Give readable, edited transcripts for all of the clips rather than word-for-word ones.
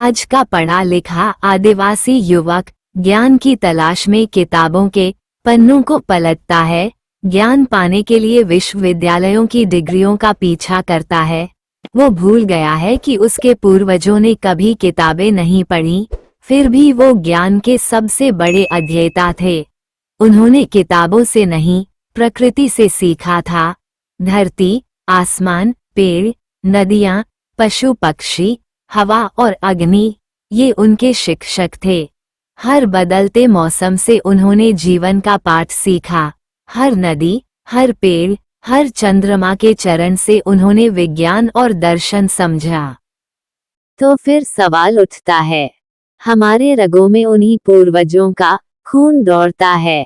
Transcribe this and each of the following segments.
आज का पढ़ा लिखा आदिवासी युवक ज्ञान की तलाश में किताबों के पन्नों को पलटता है, ज्ञान पाने के लिए विश्वविद्यालयों की डिग्रियों का पीछा करता है। वो भूल गया है कि उसके पूर्वजों ने कभी किताबें नहीं पढ़ी, फिर भी वो ज्ञान के सबसे बड़े अध्येता थे। उन्होंने किताबों से नहीं, प्रकृति से सीखा था। धरती, आसमान, पेड़, नदियां, पशु पक्षी, हवा और अग्नि, ये उनके शिक्षक थे। हर बदलते मौसम से उन्होंने जीवन का पाठ सीखा। हर नदी, हर पेड़, हर चंद्रमा के चरण से उन्होंने विज्ञान और दर्शन समझा। तो फिर सवाल उठता है, हमारे रगों में उन्हीं पूर्वजों का खून दौड़ता है।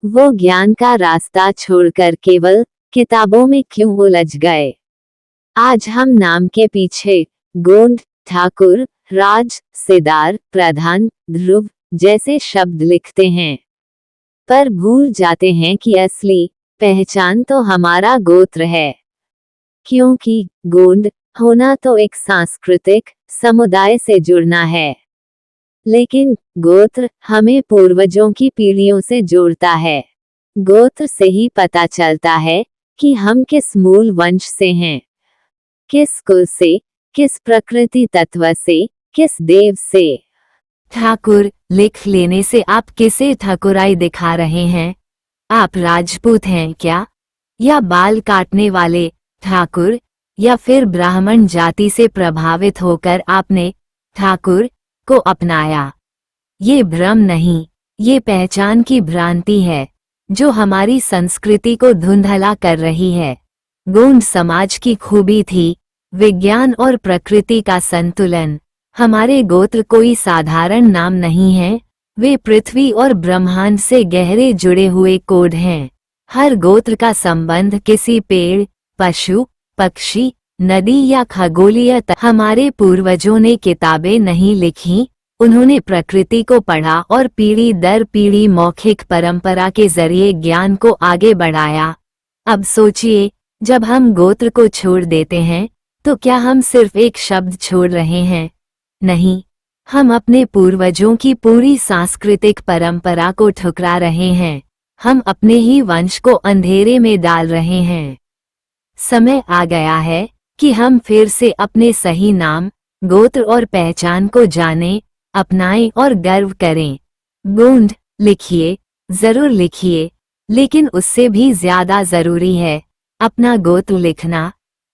वो ज्ञान का रास्ता छोड़कर केवल किताबों में क्यों उलझ गए? आज हम नाम के पीछे गोंड, ठाकुर, राज, सिदार, प्रधान, ध्रुव जैसे शब्द लिखते हैं, पर भूल जाते हैं कि असली पहचान तो हमारा गोत्र है। क्योंकि गोंड होना तो एक सांस्कृतिक समुदाय से जुड़ना है, लेकिन गोत्र हमें पूर्वजों की पीढ़ियों से जोड़ता है। गोत्र से ही पता चलता है कि हम किस मूल वंश से हैं, किस कुल से, किस प्रकृति तत्व से, किस देव से। ठाकुर लिख लेने से आप किसे ठाकुराई दिखा रहे हैं? आप राजपूत हैं क्या? या बाल काटने वाले ठाकुर? या फिर ब्राह्मण जाति से प्रभावित होकर आपने ठाकुर को अपनाया? ये भ्रम नहीं, ये पहचान की भ्रांति है जो हमारी संस्कृति को धुंधला कर रही है। गोंड समाज की खूबी थी विज्ञान और प्रकृति का संतुलन। हमारे गोत्र कोई साधारण नाम नहीं है, वे पृथ्वी और ब्रह्मांड से गहरे जुड़े हुए कोड हैं। हर गोत्र का संबंध किसी पेड़, पशु, पक्षी, नदी या खगोलीय हमारे पूर्वजों ने किताबें नहीं लिखी, उन्होंने प्रकृति को पढ़ा और पीढ़ी दर पीढ़ी मौखिक परंपरा के जरिए ज्ञान को आगे बढ़ाया। अब सोचिए, जब हम गोत्र को छोड़ देते हैं तो क्या हम सिर्फ एक शब्द छोड़ रहे हैं? नहीं, हम अपने पूर्वजों की पूरी सांस्कृतिक परंपरा को ठुकरा रहे हैं। हम अपने ही वंश को अंधेरे में डाल रहे हैं। समय आ गया है कि हम फिर से अपने सही नाम, गोत्र और पहचान को जानें, अपनाएं और गर्व करें। गोंड लिखिए, जरूर लिखिए, लेकिन उससे भी ज्यादा जरूरी है अपना गोत्र लिखना,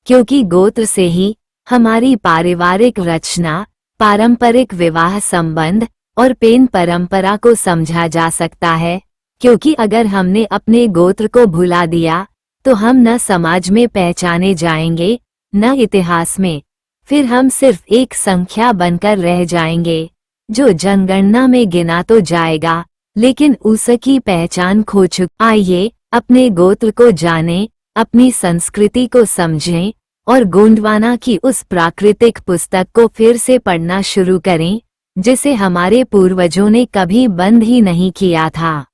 क्योंकि गोत्र से ही हमारी पारिवारिक रचना, पारंपरिक विवाह संबंध और पेन परंपरा को समझा जा सकता है। क्योंकि अगर हमने अपने गोत्र को भुला दिया तो हम न समाज में पहचाने जाएंगे, न इतिहास में। फिर हम सिर्फ एक संख्या बनकर रह जाएंगे जो जनगणना में गिना तो जाएगा, लेकिन उसकी पहचान खो चुकी। आइए अपने गोत्र को जानें, अपनी संस्कृति को समझें और गोंडवाना की उस प्राकृतिक पुस्तक को फिर से पढ़ना शुरू करें जिसे हमारे पूर्वजों ने कभी बंद ही नहीं किया था।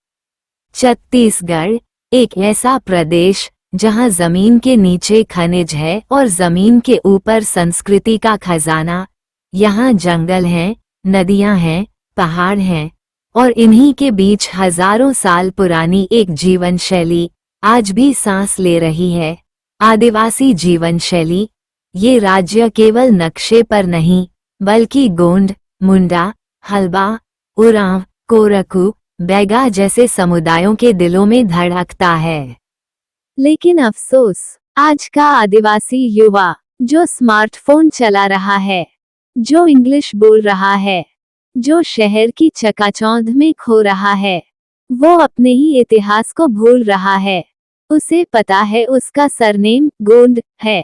छत्तीसगढ़ एक ऐसा प्रदेश जहां जमीन के नीचे खनिज है और जमीन के ऊपर संस्कृति का खजाना। यहाँ जंगल हैं, नदियां हैं, पहाड़ हैं और इन्हीं के बीच हजारों साल पुरानी एक जीवन शैली आज भी सांस ले रही है। आदिवासी जीवन शैली। ये राज्य केवल नक्शे पर नहीं, बल्कि गोंड, मुंडा, हल्बा, उरांव, कोरकू, बैगा जैसे समुदायों के दिलों में धड़कता है। लेकिन अफसोस, आज का आदिवासी युवा जो स्मार्टफोन चला रहा है, जो इंग्लिश बोल रहा है, जो शहर की चकाचौंध में खो रहा है, वो अपने ही इतिहास को भूल रहा है। उसे पता है उसका सरनेम गोंड है,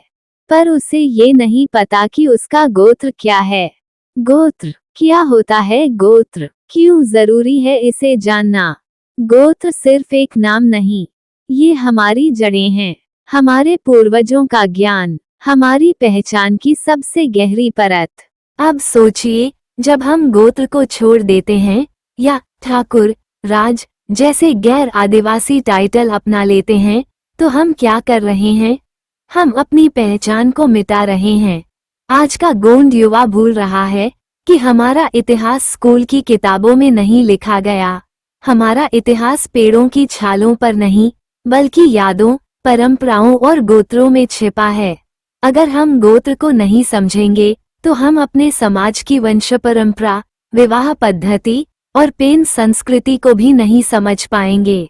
पर उसे ये नहीं पता कि उसका गोत्र क्या है। गोत्र क्या होता है? गोत्र क्यों जरूरी है इसे जानना? गोत्र सिर्फ एक नाम नहीं, ये हमारी जड़ें हैं, हमारे पूर्वजों का ज्ञान, हमारी पहचान की सबसे गहरी परत। अब सोचिए, जब हम गोत्र को छोड़ देते हैं या ठाकुर, राज जैसे गैर आदिवासी टाइटल अपना लेते हैं, तो हम क्या कर रहे हैं? हम अपनी पहचान को मिटा रहे हैं। आज का गोंड युवा भूल रहा है कि हमारा इतिहास स्कूल की किताबों में नहीं लिखा गया। हमारा इतिहास पेड़ों की छालों पर नहीं, बल्कि यादों, परंपराओं और गोत्रों में छिपा है। अगर हम गोत्र को नहीं समझेंगे, तो हम अपने समाज की वंश परंपरा, विवाह पद्धति और पेन संस्कृति को भी नहीं समझ पाएंगे।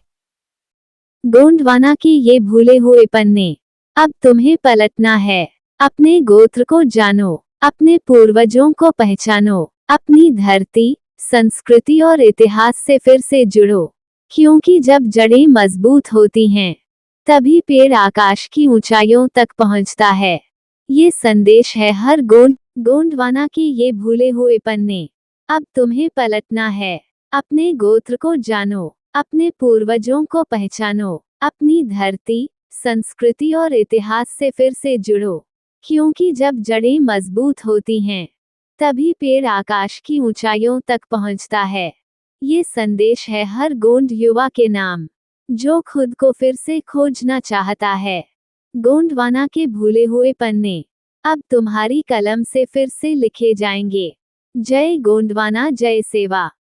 गोंडवाना की ये भूले हुए पन्ने। अब तुम्हें पलटना है। अपने गोत्र को जानो, अपने पूर्वजों को पहचानो, अपनी धरती, संस्कृति और इतिहास से फिर से जुड़ो। क्योंकि जब जड़ें मजबूत होती हैं, तभी पेड़ आकाश की ऊंचाइयों तक पहुंचता है। ये संदेश है हर गोंडवाना की ये भूले हुए पन्ने। अब तुम्हें पलटना है। अपने गोत्र को जानो, अपने पूर्वजों को पहचानो, अपनी धरती, संस्कृति और इतिहास से फिर से जुड़ो। क्योंकि जब जड़ें मजबूत होती हैं, तभी पेड़ आकाश की ऊंचाइयों तक पहुंचता है। ये संदेश है हर गोंड युवा के नाम, जो खुद को फिर से खोजना चाहता है। गोंडवाना के भूले हुए पन्ने अब तुम्हारी कलम से फिर से लिखे जाएंगे। जय गोंडवाना, जय सेवा।